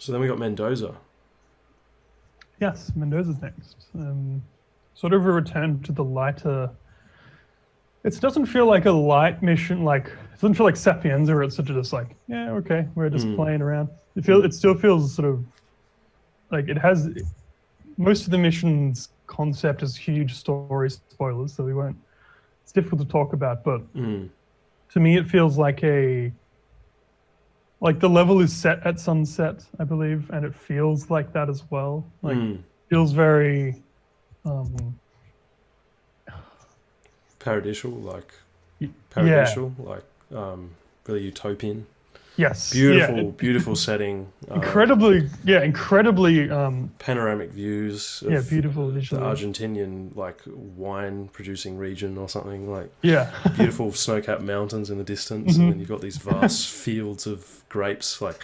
So then we got Mendoza. Yes, Mendoza's next. Sort of a return to the lighter. It doesn't feel like a light mission. Like it doesn't feel like Sapienza, where it's sort of just like, yeah, okay, we're just playing around. It still feels sort of like it has. Most of the mission's concept is huge story spoilers, so we won't. It's difficult to talk about, but to me, it feels like the level is set at sunset, I believe, and it feels like that as well. Like feels very paradisial, like really utopian. Yes, beautiful setting. Incredibly panoramic views. Of, beautiful visually. The Argentinian wine producing region or something like. Yeah, beautiful snow-capped mountains in the distance, and then you've got these vast fields of grapes, like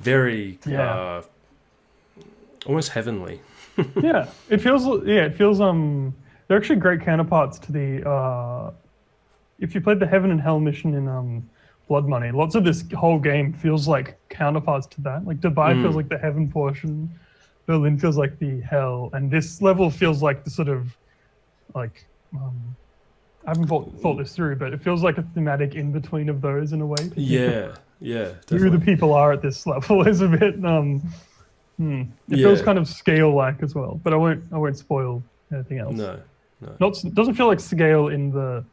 very almost heavenly. It feels. They're actually great counterparts to the. If you played the Heaven and Hell mission in Blood Money, lots of this whole game feels like counterparts to that. Like Dubai feels like the heaven portion, Berlin feels like the hell, and this level feels like the sort of like. I haven't thought this through, but it feels like a thematic in between of those in a way. Yeah, definitely. Who the people are at this level is a bit. It feels kind of scale-like as well, but I won't spoil anything else. No. Doesn't feel like scale in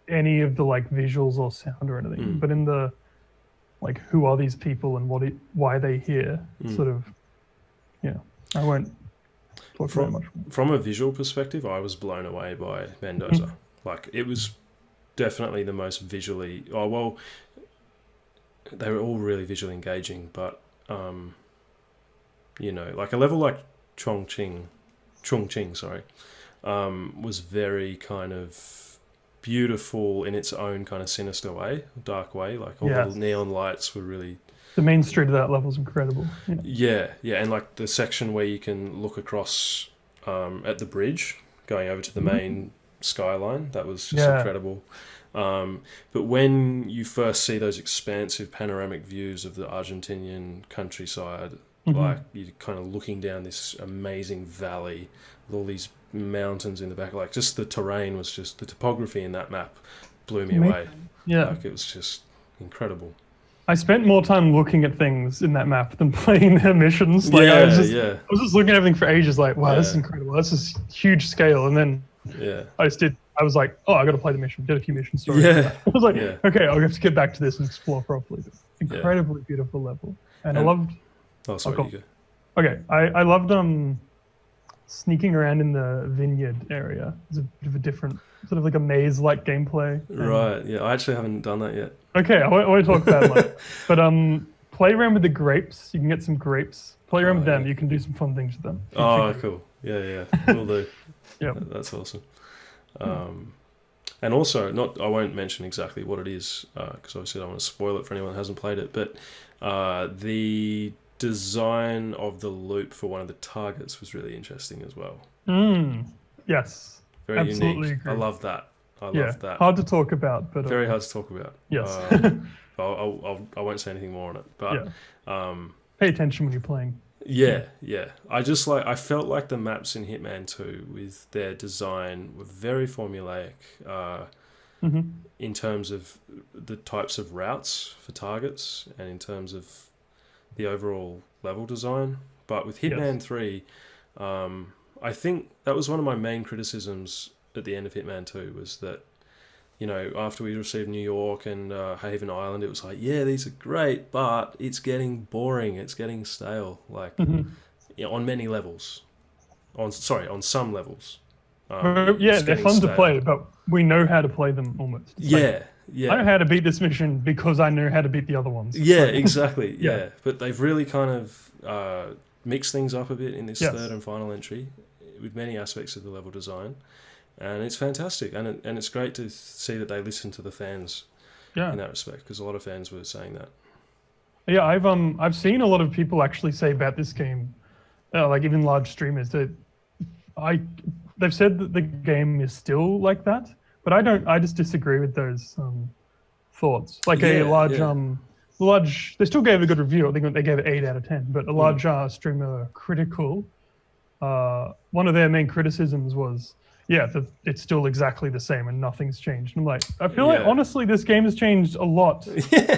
any of the visuals or sound or anything, but in the who are these people and why they here sort of. Yeah, I won't talk very much. From a visual perspective, I was blown away by Mendoza. It was definitely the most visually. Oh well, they were all really visually engaging, but a level like Chongqing, was very kind of beautiful in its own kind of sinister way, dark way. Like all the neon lights were really. The main street of that level is incredible. Yeah, and the section where you can look across at the bridge going over to the main skyline, that was just incredible. But when you first see those expansive panoramic views of the Argentinian countryside, you're kind of looking down this amazing valley with all these mountains in the back, just the terrain was just, the topography in that map blew me away. Yeah. It was just incredible. I spent more time looking at things in that map than playing the missions. I was just looking at everything for ages, wow, this is incredible. That's this huge scale. And then I was like, oh, I got to play the mission. Did a few mission stories. I was like, okay, I'll have to get back to this and explore properly. Incredibly beautiful level. And I loved... Oh, sorry, you go. Okay, I loved sneaking around in the vineyard area. It's a bit of a different, sort of like a maze-like gameplay. Right, yeah, I actually haven't done that yet. Okay, I won't talk about it later. But play around with the grapes. You can get some grapes. Play around with them. You can do some fun things with them. Oh, cool. Yeah, will do. Yeah, that's awesome. And also, I won't mention exactly what it is, because obviously I don't want to spoil it for anyone who hasn't played it, but the design of the loop for one of the targets was really interesting as well. Yes. Very absolutely unique. Agree. I love that. I love that. Hard to talk about, but very hard to talk about. Yes. I won't say anything more on it, but pay attention when you're playing. Yeah. I felt like the maps in Hitman 2 with their design were very formulaic in terms of the types of routes for targets and in terms of the overall level design. But with Hitman 3, I think that was one of my main criticisms at the end of Hitman 2 was that, after we received New York and Haven Island, it was like, yeah, these are great, but it's getting boring. It's getting stale, on many levels. On some levels. They're fun to play, but we know how to play them almost. Yeah. I know how to beat this mission because I know how to beat the other ones. Yeah, exactly. Yeah. But they've really kind of mixed things up a bit in this third and final entry with many aspects of the level design. And it's fantastic. And it's great to see that they listen to the fans in that respect, because a lot of fans were saying that. Yeah, I've seen a lot of people actually say about this game, even large streamers, that they've said that the game is still like that. But I just disagree with those thoughts. A large they still gave it a good review. I think they gave it 8 out of 10, but a large streamer critical, one of their main criticisms was, it's still exactly the same and nothing's changed. And I'm like, I feel like honestly this game has changed a lot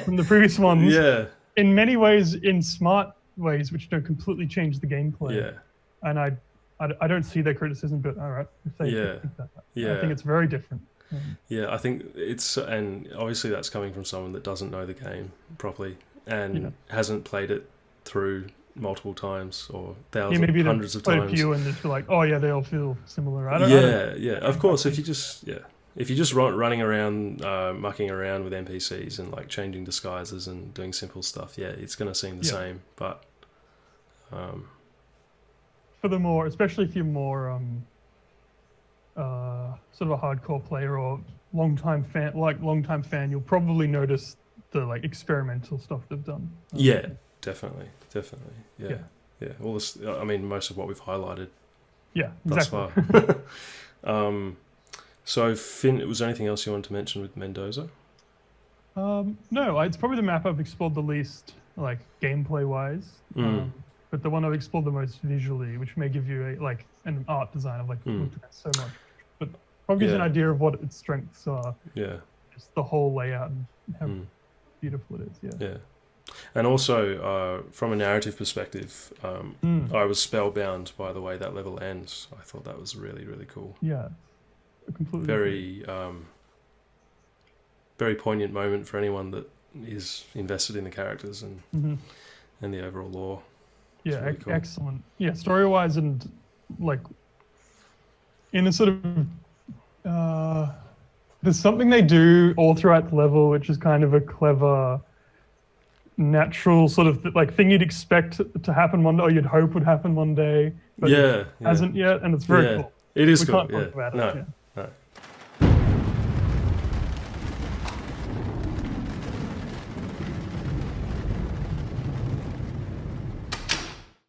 from the previous ones. Yeah. In many ways, in smart ways, which don't completely change the gameplay. Yeah. And I don't see their criticism, but all right, if they think that. I think it's very different. Yeah, I think and obviously that's coming from someone that doesn't know the game properly and hasn't played it through multiple times or thousands, hundreds of times. A few and just be like, oh yeah, they all feel similar. Of course, if you just running around, mucking around with NPCs and like changing disguises and doing simple stuff, it's going to seem the same. But for the more, especially if you're more sort of a hardcore player or long-time fan, you'll probably notice the like experimental stuff they've done. Definitely. Yeah. All this, I mean, most of what we've highlighted. Yeah, thus exactly. Far. So Finn, was there anything else you wanted to mention with Mendoza? No, it's probably the map I've explored the least, like gameplay-wise. But the one I've explored the most visually, which may give you an art design of looked at so much, but probably gives an idea of what its strengths are. Yeah. Just the whole layout and how beautiful it is. Yeah. And also, from a narrative perspective, I was spellbound by the way that level ends. I thought that was really, really cool. Yeah. Completely. Very poignant moment for anyone that is invested in the characters and the overall lore. Yeah, really cool. Excellent. Yeah, story-wise and like in a sort of there's something they do all throughout the level, which is kind of a clever, natural sort of like thing you'd expect to happen one day, or you'd hope would happen one day, but it hasn't yet, and it's very cool. It is we cool. Can't talk about No. it,